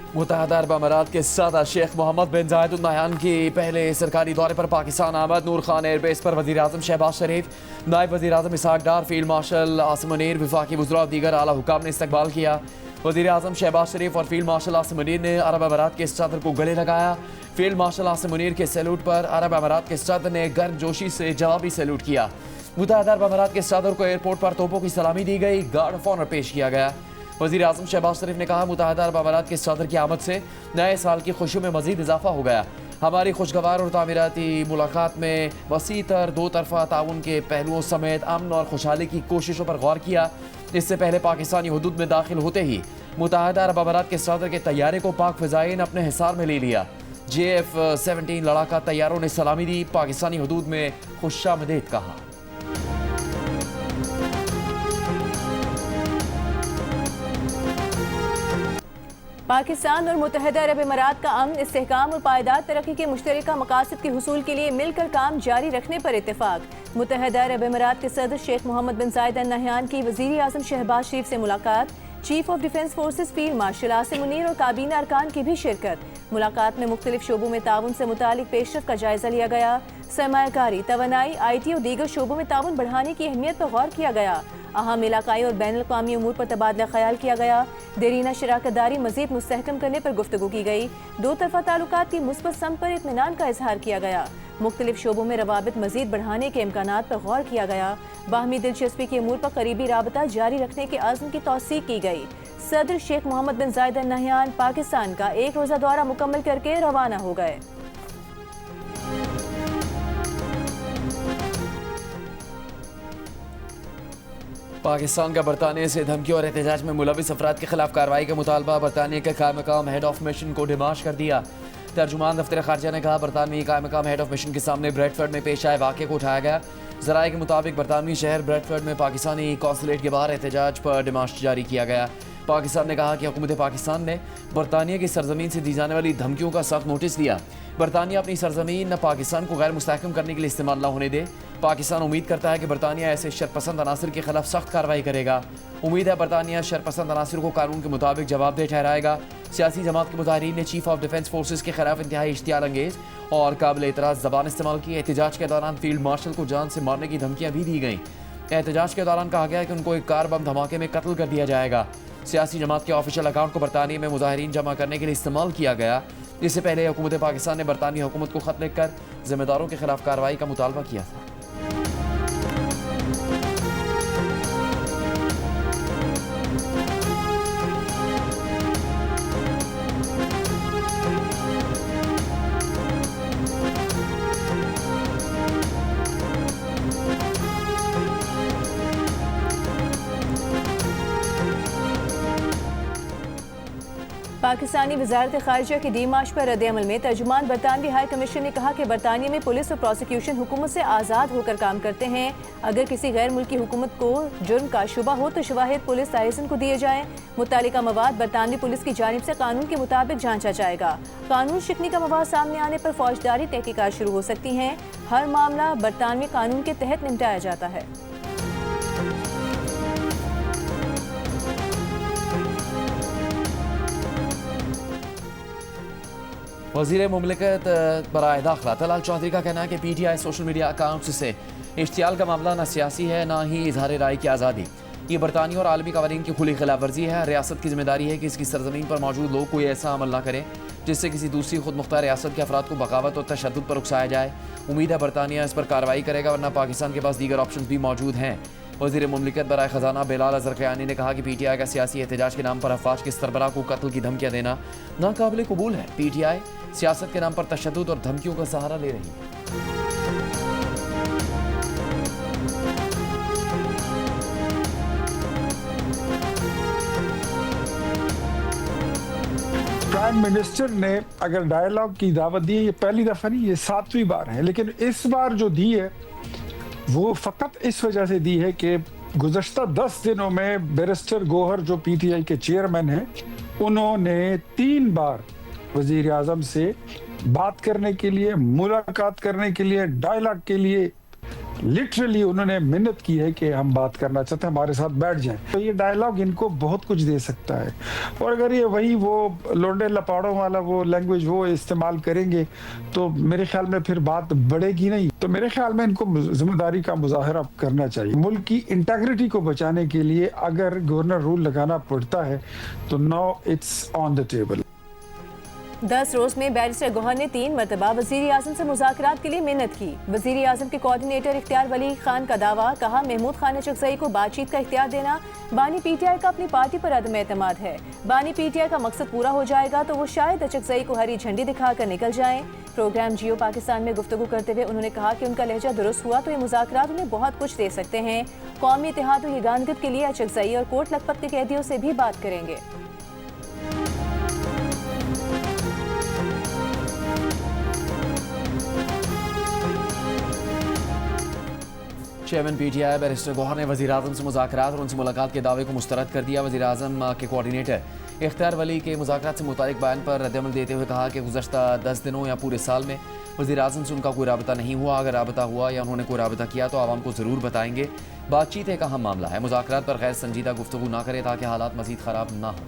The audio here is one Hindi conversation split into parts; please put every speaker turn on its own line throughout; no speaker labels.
मुत्तहदा अरब अमारात के सदर शेख मोहम्मद बिन जायद अल नहयान की पहले सरकारी दौरे पर पाकिस्तान आमद। नूर खान एयरबेस पर वज़ीर आज़म शहबाज शरीफ, नायब वज़ीर आज़म इसहाक डार, फील्ड मार्शल आसिम मुनीर, वफाकी वज़रा और दीगर आला हुकाम ने इस्तकबाल किया। वज़ीर आज़म शहबाज शरीफ और फील्ड मार्शल आसिम मुनीर ने अरब अमारात के सदर को गले लगाया। फील्ड मार्शल आसिम मुनीर के सैल्यूट पर अरब अमारात के सदर ने गर्मजोशी से जवाबी सैल्यूट किया। मुत्तहदा अरब अमारात के सदर को एयरपोर्ट पर तोपों की सलामी दी गई, गार्ड ऑफ ऑनर पेश किया गया। वज़ीर आज़म शहबाज शरीफ ने कहा, मुत्तहदा अरब अमारात के सदर की आमद से नए साल की खुशियों में मज़ीद इजाफा हो गया। हमारी खुशगवार और तामीराती मुलाकात में वसी तर दो तरफ़ा ताउन के पहलुओं समेत अमन और खुशहाली की कोशिशों पर गौर किया। इससे पहले पाकिस्तानी हुदूद में दाखिल होते ही मुत्तहदा अरब अमारात के सदर के तैयारे को पाक फ़िज़ाई ने अपने हिसार में ले लिया। JF-17 लड़ाका तैयारों ने सलामी दी, पाकिस्तानी हुदूद में खुशामदीद कहा।
पाकिस्तान और मुत्तहदा अरब अमारात का अमन, इस्तेहकाम और पायदार तरक्की के मुश्तरका मकासद के हुसूल के लिए मिलकर काम जारी रखने पर इत्तेफाक। मुत्तहदा अरब अमारात के सदर शेख मोहम्मद बिन जायद अल नहयान की वज़ीर आज़म शहबाज शरीफ से मुलाकात। Chief of defence forces field marshal Asim Munir और काबीना अरकान की भी शिरकत। मुलाकात में मुख्तलिफ शोबों में ताउन से मुतालिक पेशरफ का जायजा लिया गया। सरमायाकारी, तवानाई, IT और दीगर शोबों में ताउन बढ़ाने की अहमियत पर गौर किया गया। अहम इलाकाई और बैन अवी अमूर पर तबादला ख्याल किया गया। देरीना शराकतदारी मजीद मुस्तहकम करने पर गुफ्तगू की गई। दो तरफा ताल्लुकात की मुस्बत सम पर इत्मीनान का इजहार किया गया। मुख्तलिफ शोबों में रवाबित मजीद बढ़ाने के इम्कानात पर गौर किया गया। बाहमी दिलचस्पी के अमूर पर करीबी राबता जारी रखने के आज़म की तौसीक की गई। सदर शेख मोहम्मद बिन जायद अल नहयान पाकिस्तान का एक रोज़ा दौरा मुकम्मल करके रवाना हो गए।
पाकिस्तान का बरतानिया से धमकी और एहतजाज में मुलविस अफराद के खिलाफ कार्रवाई का मुतालबा। बरतानिया के कायम मकाम हेड ऑफ मिशन को डिमाश कर दिया। तर्जुमान दफ्तर खारजा ने कहा, बरतानवी कायम मकाम हेड ऑफ मिशन के सामने ब्रेडफर्ड में पेश आए वाक़े को उठाया गया। ज़राए के मुताबिक बरतानवी शहर ब्रेडफर्ड में पाकिस्तानी कौंसलेट के बाहर एहतजाज पर डिमाश जारी किया गया। पाकिस्तान ने कहा कि हुकूमत पाकिस्तान ने बरतानिया की सरजमीन से दी जाने वाली धमकियों का सख्त नोटिस दिया। बरतानिया अपनी सरजमीन पाकिस्तान को गैर मुस्तहकम करने के लिए इस्तेमाल न होने दे। पाकिस्तान उम्मीद करता है कि बरतानिया ऐसे शरपसंद अनासर के खिलाफ सख्त कार्रवाई करेगा। उम्मीद है बरतानिया शरपसंद अनासर को कानून के मुताबिक जवाबदेह ठहराएगा। सियासी जमात के मुताहरीन ने चीफ ऑफ डिफेंस फोर्सेज के खिलाफ इंतहाई इश्तियाल अंगेज और काबिल एतराज़ ज़बान इस्तेमाल की। एहतजाज के दौरान फील्ड मार्शल को जान से मारने की धमकियाँ भी दी गईं। एहतजाज के दौरान कहा गया कि उनको एक कार बम धमाके में कत्ल कर दिया जाएगा। सियासी जमात के ऑफिशियल अकाउंट को बरतानिया में मुजाहिरीन जमा करने के लिए इस्तेमाल किया गया। इससे पहले हुकूमत पाकिस्तान ने बरतानी हुकूमत को खत लिखकर जिम्मेदारों के खिलाफ कार्रवाई का मुतालबा किया था।
पाकिस्तानी वजारत खारजा की डीमार्च पर रद्द-ए-अमल में तर्जुमान बरतानवी हाई कमीशन ने कहा कि बरतानिया में पुलिस और प्रोसिक्यूशन हुकूमत से आज़ाद होकर काम करते हैं। अगर किसी गैर मुल्की हुकूमत को जुर्म का शुबा हो तो शवाहिद पुलिस लाइसेंस को दिए जाएं। मुत्तालिका मवाद बरतानवी पुलिस की जानिब से कानून के मुताबिक जांचा जाएगा। कानून शिकनी का मवाद सामने आने पर फौजदारी तहकीकात शुरू हो सकती हैं। हर मामला बरतानवी कानून के तहत निपटाया जाता है।
वज़ीर मुमलिकत बराए दाखिला तलाल चौधरी का कहना है कि PTI सोशल मीडिया अकाउंट्स से इश्तियाल का मामला न सियासी है न ही इजहार राय की आज़ादी। ये बरतानिया और आलमी कवानीन की खुली खिलाफ वर्जी है। रियासत की जिम्मेदारी है कि इसकी सरजमीन पर मौजूद लोग कोई ऐसा अमल न करें जिससे किसी दूसरी खुद मुख्तार रियासत के अफराद को बगावत और तशद्दुद पर उकसाया जाए। उम्मीद है बरतानिया इस पर कार्रवाई करेगा, वरना पाकिस्तान के पास दीगर ऑप्शन भी मौजूद हैं। वज़ीर मुमलिकत बराए ख़जाना बिलाल अज़हर क़यानी ने कहा कि PTI का सियासी एहतजाज के नाम पर अफवाज के सरबराह को कत्ल की धमकियाँ देना नाकाबिल कबूल है। PTI सियासत के नाम पर तशद्दुद और धमकियों का सहारा ले रही है।
प्राइम मिनिस्टर ने अगर डायलॉग की दावत दी है, ये पहली दफा नहीं, ये 7वीं बार है, लेकिन इस बार जो दी है वो फकत इस वजह से दी है कि गुज़श्ता 10 दिनों में बैरिस्टर गोहर जो PTI के चेयरमैन हैं, उन्होंने 3 बार वज़ीर आज़म से बात करने के लिए, मुलाकात करने के लिए, डायलॉग के लिए लिटरली उन्होंने मिन्नत की है कि हम बात करना चाहते हैं, हमारे साथ बैठ जाएं। तो ये डायलॉग इनको बहुत कुछ दे सकता है। और अगर ये वही वो लोंडे लपाड़ों वाला वो लैंग्वेज वो इस्तेमाल करेंगे तो मेरे ख्याल में फिर बात बढ़ेगी नहीं। तो मेरे ख्याल में इनको जिम्मेदारी का मुजाहरा करना चाहिए। मुल्क की इंटेग्रिटी को बचाने के लिए अगर गवर्नर रूल लगाना पड़ता है तो now it's on the table.
10 रोज में बैरिस्टर गौहर ने 3 मरतबा वजीर आजम से मुज़ाकरात के लिए मिन्नत की। वजीर आजम के कोऑर्डिनेटर इख्तियार वली खान का दावा, कहा महमूद खान अचकजई को बातचीत का इख्तियार देना बानी पीटीआई का अपनी पार्टी पर अदम एतमाद है। बानी पीटीआई का मकसद पूरा हो जाएगा तो वो शायद अचकजई को हरी झंडी दिखाकर निकल जाएं। प्रोग्राम जियो पाकिस्तान में गुफ्तगू करते हुए उन्होंने कहा कि उनका लहजा दुरुस्त हुआ तो ये मुज़ाकरात उन्हें बहुत कुछ दे सकते हैं। कौमी इत्तेहाद और यगानगत के लिए अचकजई और कोट लखपत के कैदियों से भी बात करेंगे।
चेयरमैन पीटीआई बैरिस्टर गौहर ने वज़ीर आज़म से मुज़ाकरात और उनसे मुलाकात के दावे को मुस्तरद कर दिया। वज़ीर आज़म के कोऑर्डिनेटर इख्तियार वली के मुज़ाकरात से मुतालिक बयान पर रद्दअमल देते हुए कहा कि गुज़श्ता 10 दिनों या पूरे साल में वज़ीर आज़म से उनका कोई राबता नहीं हुआ। अगर राबता हुआ या उन्होंने कोई राबता किया तो आवाम को ज़रूर बताएंगे। बातचीत एक अहम मामला है, मुज़ाकरात पर गैर संजीदा गुफ्तगू ना करें ताकि हालात मज़ीद ख़राब ना हो।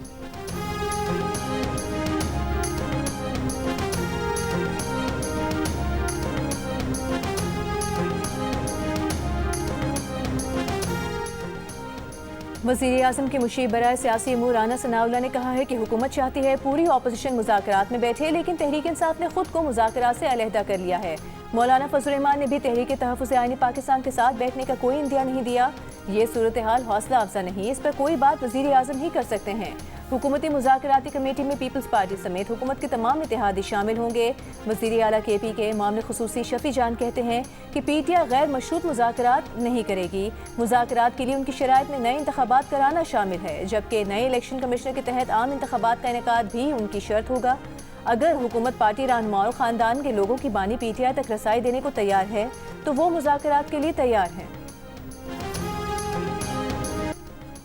वज़ीर आज़म के मुशीर बराए सियासी अमूर राना सनाउल्लाह ने कहा है कि हुकूमत चाहती है पूरी अपोजिशन मुज़ाकरात में बैठे, लेकिन तहरीक इंसाफ ने खुद को मुज़ाकरात से अलहदा कर लिया है। मौलाना फजल रहमान ने भी तहरीक तहफ़्फ़ुज़ आईनी पाकिस्तान के साथ बैठने का कोई इंदिया नहीं दिया। ये सूरत हाल हौसला अफजा नहीं, इस पर कोई बात वज़ीर आज़म ही कर सकते हैं। हुकूमती मुज़ाकराती कमेटी में पीपल्स पार्टी समेत हुकूमत के तमाम इत्तेहादी शामिल होंगे। वज़ीर आला KP के मामले खुसूसी शफी जान कहते हैं कि PTI गैर मशरूत मुज़ाकरात नहीं करेगी। मुज़ाकरात के लिए उनकी शराइत में नए इंतखाबात कराना शामिल है, जबकि नए इलेक्शन कमिश्नर के तहत आम इंतखाबात का इनेकाद भी उनकी शर्त होगा। अगर हुकूमत पार्टी रहनुमा और ख़ानदान के लोगों की बानी PTI तक रसाई देने को तैयार है तो वो मुज़ाकरात के लिए तैयार हैं।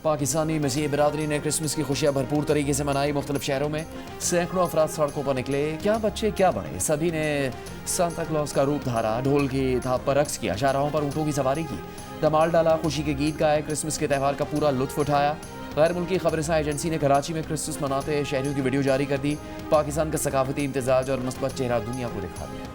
पाकिस्तानी मसीह बिरादरी ने क्रिसमस की खुशियां भरपूर तरीके से मनाई। मुख्तलिफ शहरों में सैकड़ों अफराद सड़कों पर निकले, क्या बच्चे क्या बड़े, सभी ने सांता क्लॉज का रूप धारा, ढोल की थाप पर रक्स किया, शाहराहों पर ऊँटों की सवारी की, धमाल डाला, खुशी के गीत गाए, क्रिसमस के त्यौहार का पूरा लुत्फ उठाया। गैर मुल्की खबरसां एजेंसी ने कराची में क्रिसमस मनाते शहरियों की वीडियो जारी कर दी। पाकिस्तान का सकाफती इम्तिजाज और मुस्बत चेहरा दुनिया को दिखा दिया।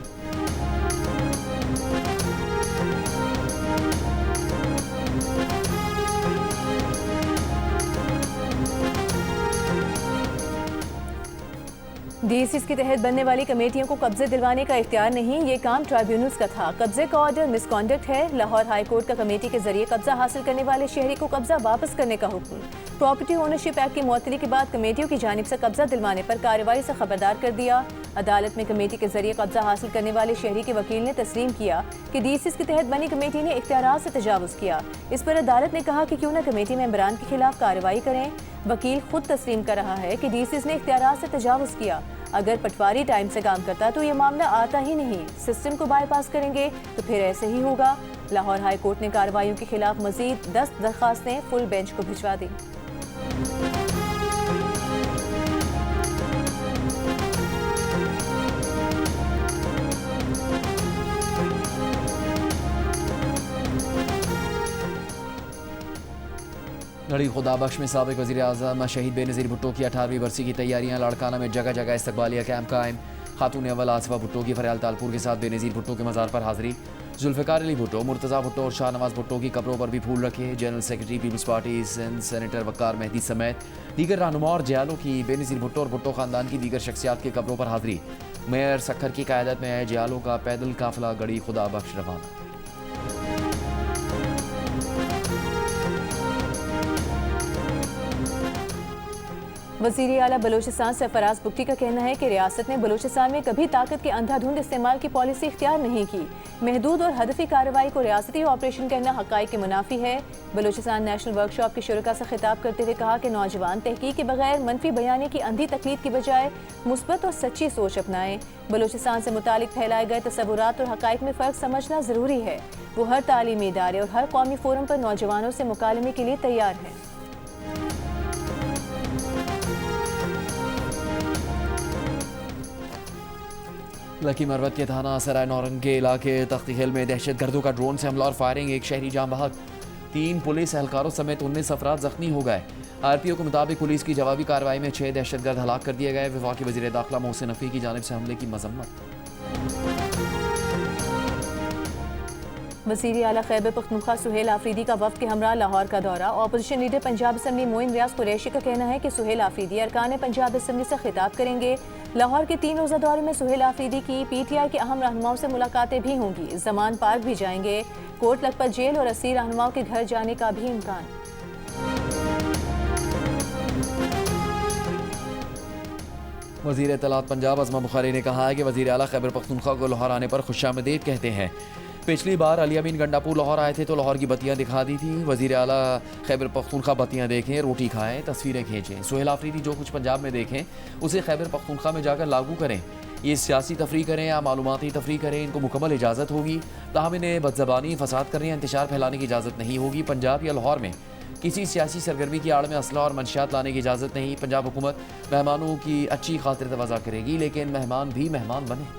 DSS के तहत बनने वाली कमेटियों को कब्जे दिलवाने का इख्तियार नहीं, ये काम ट्राइब्यूनल्स का था। कब्जे का ऑर्डर मिसकॉन्डक्ट है। लाहौर हाई कोर्ट का कमेटी के जरिए कब्जा हासिल करने वाले शहरी को कब्जा वापस करने का हुक्म। प्रॉपर्टी ओनरशिप एक्ट की मुअत्तली के बाद कमेटियों की जानिब से कब्जा दिलवाने पर कार्रवाई से खबरदार कर दिया। अदालत में कमेटी के जरिए कब्जा हासिल करने वाले शहरी के वकील ने तस्लीम किया कि DSS के तहत बनी कमेटी ने इख्तियारात से तजावुज़ किया। इस पर अदालत ने कहा कि क्यों न कमेटी मेंबरान के खिलाफ कार्रवाई करें। वकील खुद तस्लीम कर रहा है कि DSS ने इख्तियारात से तजावुज़ किया। अगर पटवारी टाइम से काम करता तो ये मामला आता ही नहीं। सिस्टम को बाईपास करेंगे तो फिर ऐसे ही होगा। लाहौर हाई कोर्ट ने कार्रवाइयों के खिलाफ मजीद 10 दरखास्तें फुल बेंच को भिजवा दी।
लड़ी खुदा बख्श में साबिक वज़ीर आज़म शहीद बेनज़ीर भुट्टो की 18वीं बरसी की तैयारियां। लाड़काना में जगह जगह इस्तकबालिया कैंप कायम। खातून अव्वल आसिफा भुट्टो की फरियाल तालपुर के साथ बेनज़ीर भुट्टो के मज़ार पर हाज़िरी। जुल्फ़िकार अली भुट्टो, मुर्तज़ा भुट्टो और शाहनवाज भुट्टो की कब्रों पर भी फूल रखे। General secretary Peoples Party Sindh senator Waqar Mehdi समेत दीगर रहनुमा और जयालों की बेनज़ीर भुट्टो और भुट्टो ख़ानदान की दीगर शख्सियात के कब्रों पर हाज़िरी। मेयर सखर की क़यादत में आए जयालों का पैदल काफ़िला गड़ी खुदा बख्श रवाना।
वज़ीर आला बलोचिस्तान सरफराज बुगटी का कहना है कि रियासत ने बलोचिस्तान में कभी ताकत के अंधाधुंध इस्तेमाल की पॉलिसी इख्तियार नहीं की। महदूद और हदफी कार्रवाई को रियासती ऑपरेशन कहना हक़ाइक़ के मुनाफी है। बलोचिस्तान नेशनल वर्कशॉप के शुरका से खिताब करते हुए कहा कि नौजवान तहकीक के बगैर मनफी बयानी की अंधी तकलीद की बजाय मुस्बत और सच्ची सोच अपनाएं। बलोचिस्तान से मुतालिक फैलाए गए तसव्वुरात और हक़ाइक़ में फ़र्क समझना ज़रूरी है। वो हर तालीमी इदारे और हर कौमी फोरम पर नौजवानों से मुकालमे के लिए तैयार हैं।
लकी मरवत के थाना सराय नौरंग के इलाके तख्ती हिल में दहशत गर्दों का ड्रोन से हमला और फायरिंग, एक शहरी जाम बहक, 3 पुलिस एहलकारों समेत 19 अफराद जख्मी हो गए। आरपीओ के मुताबिक पुलिस की जवाबी कार्रवाई में 6 दहशतगर्द हलाक कर दिए गए। वफाकी वज़ीर दाखिला मोहसिन नकवी की जानिब से हमले की मजम्मत।
वज़ीर आला खैबर पख्तूनख्वा सुहेल आफरीदी का वफ़द के हमरा लाहौर का दौरा। Opposition leader Punjab assembly Moin Riaz Qureshi का कहना है कि सुहेल आफरीदी अरकान पंजाब असम्बली से खिताब करेंगे। लाहौर के 3 रोज़ा दौरे में सुहेल आफरीदी की PTI के अहम रहनुमाओं से मुलाकातें भी होंगी। जमान पार्क भी जाएंगे। कोट लखपत जेल और 80 रहनुमाओं के घर जाने का भी इम्कान।
वज़ीर इत्तलात पंजाब अज़मा बुखारी ने कहा है कि वज़ीर आला खैबर पख्तूनख्वा को लाहौर आने पर खुशामदीद कहते हैं। पिछली बार अली अमीन गंडापुर लाहौर आए थे तो लाहौर की बत्तियां दिखा दी थी। वज़ीर आला खैबर पख्तूनख्वा बत्तियां देखें, रोटी खाएं, तस्वीरें खींचें। सुहेल आफरीदी जो कुछ पंजाब में देखें उसे खैबर पख्तूनख्वा में जाकर लागू करें। ये सियासी तफरी करें या मालूमाती तफरी करें, इनको मुकम्मल इजाज़त होगी। ताहम इन्हें बदज़बानी, फसाद करने या इंतशार फैलाने की इजाज़त नहीं होगी। पंजाब या लाहौर में किसी सियासी सरगर्मी की आड़ में असला और मंशियात लाने की इजाज़त नहीं। पंजाब हुकूमत मेहमानों की अच्छी खातिर तवज़ा करेगी, लेकिन मेहमान भी मेहमान बने।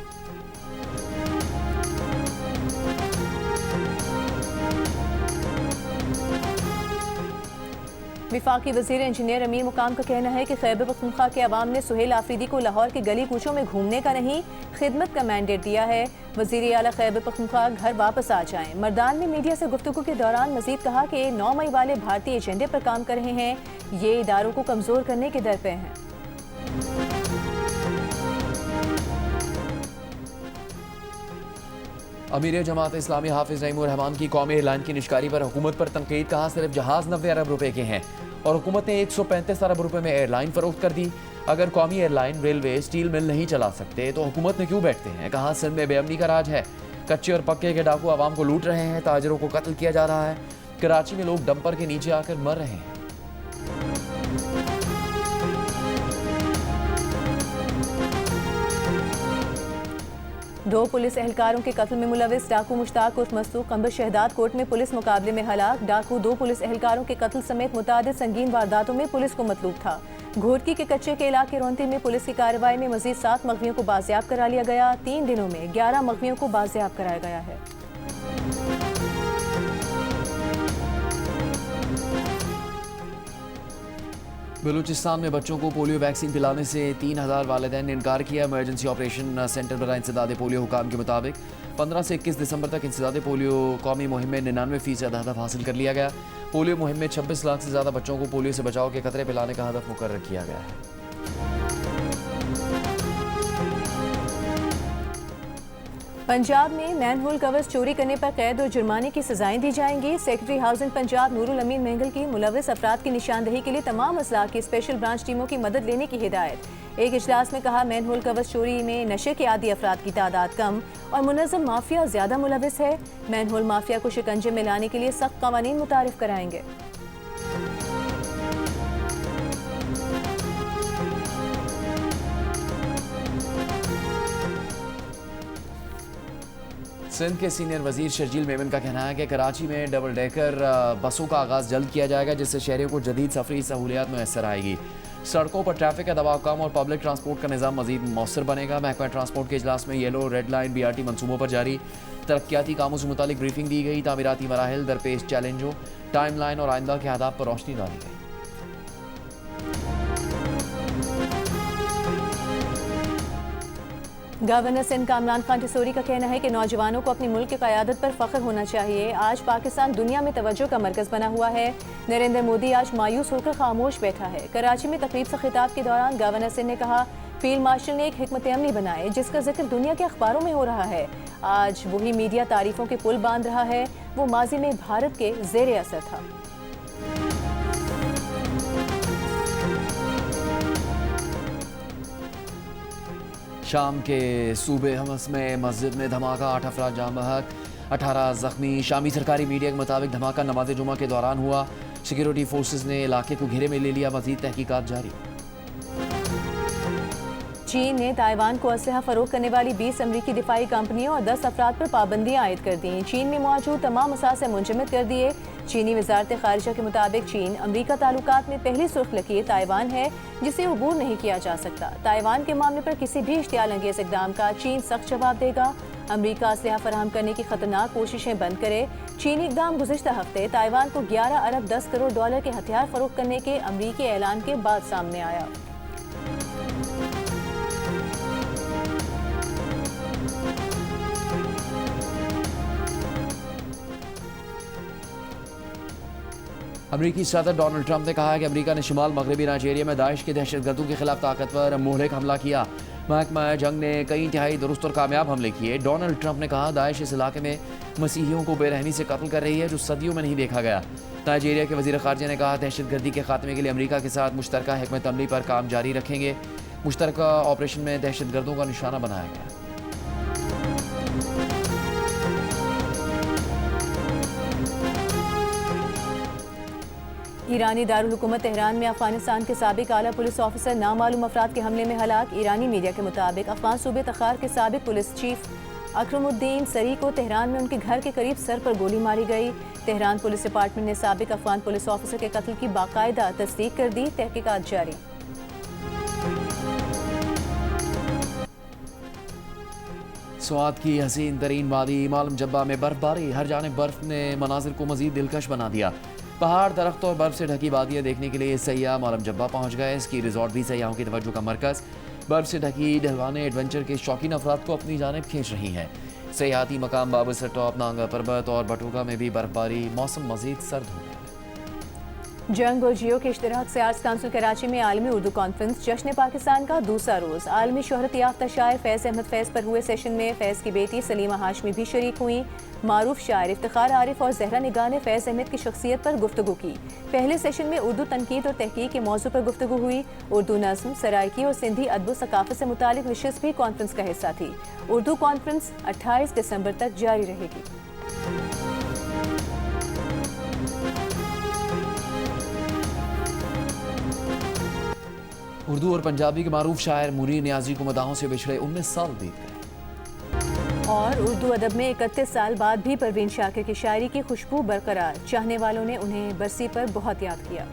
विफाकी वज़ीर इंजीनियर अमीर मुकाम का कहना है कि खैबर पख्तूनख्वा के अवाम ने सुहेल आफरीदी को लाहौर के गली कूचों में घूमने का नहीं, खिदमत का मैंडेट दिया है। वज़ीर आला खैबर पख्तूनख्वा घर वापस आ जाएं। मर्दान में मीडिया से गुफ्तगू के दौरान मजीद कहा कि 9 मई वाले भारतीय एजेंडे पर काम कर रहे हैं, ये इदारों को कमज़ोर करने के दर पे हैं।
अमीर जमात इस्लामी हाफिज नईमुर रहमान की कौमी एयरलाइन की निष्कारी पर हुकूमत पर तनकीद। कहा सिर्फ जहाज़ 90 अरब रुपए के हैं और हुकूमत ने 135 अरब रुपए में एयरलाइन फरोख्त कर दी। अगर कौमी एयरलाइन, रेलवे, स्टील मिल नहीं चला सकते तो हुकूमत में क्यों बैठते हैं। कहा सिंध में बेअमनी का राज है, कच्चे और पक्के के डाकू आवाम को लूट रहे हैं, ताजरों को कत्ल किया जा रहा है। कराची में लोग डंपर के नीचे आकर मर रहे हैं।
दो पुलिस एहलकारों के कत्ल में मुलविस डाकू मुश्ताक उर्फ मस्तूक कंबर शहदाद कोर्ट में पुलिस मुकाबले में हलाक। डाकू 2 पुलिस एहलकारों के कत्ल समेत मुतादिद संगीन वारदातों में पुलिस को मतलूब था। घोटकी के कच्चे के इलाके रोंती में पुलिस की कार्रवाई में मजीद 7 मगवियों को बाजियाब करा लिया गया। 3 दिनों में 11 मगवियों को बाजियाब कराया गया है।
बलूचिस्तान में बच्चों को पोलियो वैक्सीन पिलाने से 3000 वालिदैन ने इनकार किया। इमरजेंसी ऑपरेशन सेंटर बराए इंसदाद पोलियो हुकाम के मुताबिक 15 से 21 दिसंबर तक इंसदाद पोलियो कौमी मुहिम में 99% हदफ हासिल कर लिया गया। पोलियो मुहिम में 26 लाख से ज़्यादा बच्चों को पोलियो से बचाव के खतरे पिलाने का हदफ मुकर्रर किया गया है।
पंजाब में मैनहोल कवर्स चोरी करने पर कैद और जुर्माने की सजाएं दी जाएंगी। सेक्रेटरी हाउसिंग पंजाब नूरुल अमीन मेंगल की मुलविस अफराद की निशानदही के लिए तमाम अजला की स्पेशल ब्रांच टीमों की मदद लेने की हिदायत। एक इजलास में कहा मैनहोल कवर्स चोरी में नशे के आदी अफराद की तादाद कम और मुनज़्ज़म माफिया ज्यादा मुलविस है। मैनहोल माफिया को शिकंजे में लाने के लिए सख्त कवानीन मुतारिफ कराएंगे।
सिंध के सीनियर वजीर शर्जील मेमन का कहना है कि कराची में डबल डेकर बसों का आगाज़ जल्द किया जाएगा, जिससे शहरियों को जदीद सफरी सहूलियात मैसर आएगी। सड़कों पर ट्रैफिक का दबाव कम और पब्लिक ट्रांसपोर्ट का निज़ाम मजीद मौसर बनेगा। महकमा ट्रांसपोर्ट के इजलास में येलो, रेड लाइन, BRT मनसूबों पर जारी तरक्याती कामों से मुतालिक ब्रीफिंग दी गई। तामीराती मराहिल, दरपेश चैलेंजों, टाइम लाइन और आइंदा के आदाब पर रोशनी डाली गई।
गवर्नर सिंध कामरान खान टिसोरी का कहना है कि नौजवानों को अपनी मुल्क की क़यादत पर फ़ख्र होना चाहिए। आज पाकिस्तान दुनिया में तवज्जो का मरकज़ बना हुआ है। नरेंद्र मोदी आज मायूस होकर खामोश बैठा है। कराची में तकरीब से खिताब के दौरान गवर्नर सिंध ने कहा फील्ड मार्शल ने एक हिकमत अमली बनाए जिसका जिक्र दुनिया के अखबारों में हो रहा है। आज वही मीडिया तारीफों के पुल बांध रहा है, वो माजी में भारत के ज़ेरे असर था।
शाम के सूबे हमस में मस्जिद में धमाका, 8 अफराद जाम बहक, 18 जख्मी। शामी सरकारी मीडिया के मुताबिक धमाका नमाज जुमा के दौरान हुआ। सिक्योरिटी फोर्सेस ने इलाके को घेरे में ले लिया। मजीद तहकीकात जारी।
चीन ने ताइवान को असलहा फरोख्त करने वाली 20 अमरीकी दिफाई कंपनियों और 10 अफराद पर पाबंदियां आयद कर दी। चीन में मौजूद तमाम असासे मुंजमद कर दिए। चीनी वजारत खारिजा के मुताबिक चीन अमरीका ताल्लुकात में पहली सुर्ख लकीर ताइवान है जिसे अबूर नहीं किया जा सकता। ताइवान के मामले पर किसी भी इश्तियाल अंगेज इकदाम का चीन सख्त जवाब देगा। अमरीका असलहा फराहम करने की खतरनाक कोशिशें बंद करे। चीनी इकदाम गुज़िश्ता हफ्ते ताइवान को 11 अरब 10 करोड़ डॉलर के हथियार फरोख्त करने के अमरीकी ऐलान के बाद सामने आया।
अमरीकी सदर डोनाल्ड ट्रंप ने कहा है कि अमरीका ने शुमाल मगरबी नाइजीरिया में दाइश के दहशतगर्दों के खिलाफ ताकतवर मुहलिक हमला किया। महकमा जंग ने कई इंतहाई दुरुस्त और कामयाब हमले किए। डोनाल्ड ट्रंप ने कहा दाइश इस इलाके में मसीहियों को बेरहमी से कत्ल कर रही है जो सदियों में नहीं देखा गया। नाइजीरिया के वज़ीर ख़ारजा ने कहा दहशतगर्दी के खात्मे के लिए अमरीका के साथ मुश्तरका हिकमत अमली पर काम जारी रखेंगे। मुश्तरका ऑपरेशन में दहशतगर्दों का निशाना बनाया गया।
ईरानी दारुल हुकूमत तेहरान में अफगानिस्तान के साबिक आला पुलिस ऑफिसर नामालूम अफराद के हमले में हलाक। ईरानी मीडिया के मुताबिक अफगान सूबे तखार के साबिक पुलिस चीफ अकरमुद्दीन सरी को तेहरान में उनके घर के करीब सर पर गोली मारी गई। तेहरान पुलिस डिपार्टमेंट ने साबिक अफगान पुलिस ऑफिसर के कत्ल की बाकायदा तस्दीक कर दी। तहकीकात जारी।
स्वात की हसीन तरीन वादी मालूम जब्बा में बर्फबारी, हर जानिब बर्फ ने मनाजिर को मजीद दिलकश बना दिया। पहाड़, दरख्त और बर्फ से ढकी वादियाँ देखने के लिए सयाह मालूम जब्बा पहुँच गए। स्की रिजॉर्ट भी सयाहों की तवज्जो का मरकज़। बर्फ से ढकी ढलवाने एडवेंचर के शौकीन अफराद को अपनी जानिब खींच रही हैं। सयाहती मकाम बाबरसर टॉप, नांगा पर्वत और बटुका में भी बर्फबारी। मौसम मजीद सर्द हो गया।
जंग और जियो के इश्तराक से आर्ट्स काउंसिल कराची में आलमी उर्दू कॉन्फ्रेंस जश्न पाकिस्तान का दूसरा रोज़। आलमी शोहरत याफ्ता शायर फैज़ अहमद फैज़ पर हुए सेशन में फैज़ की बेटी सलीमा हाशमी भी शरीक हुई। मारूफ शायर इफ्तिखार आरिफ और जहरा निगाह ने फैज़ अहमद की शख्सियत पर गुफ्तगू की। पहले सेशन में उर्दू तनकीद और तहकीक के मौजू पर गुफ्तगू हुई। उर्दू नज़्म, सराइकी और सिंधी अदब सकाफ़त से मुतालिक नशिस्त भी कॉन्फ्रेंस का हिस्सा थी। उर्दू कॉन्फ्रेंस 28 दिसंबर तक जारी रहेगी।
उर्दू और पंजाबी के मारूफ शायर मुनीर नियाजी को मदाहों से बिछड़े 19 साल बीत गए।
और उर्दू अदब में 31 साल बाद भी परवीन शाकिर की शायरी की खुशबू बरकरार। चाहने वालों ने उन्हें बरसी पर बहुत याद किया।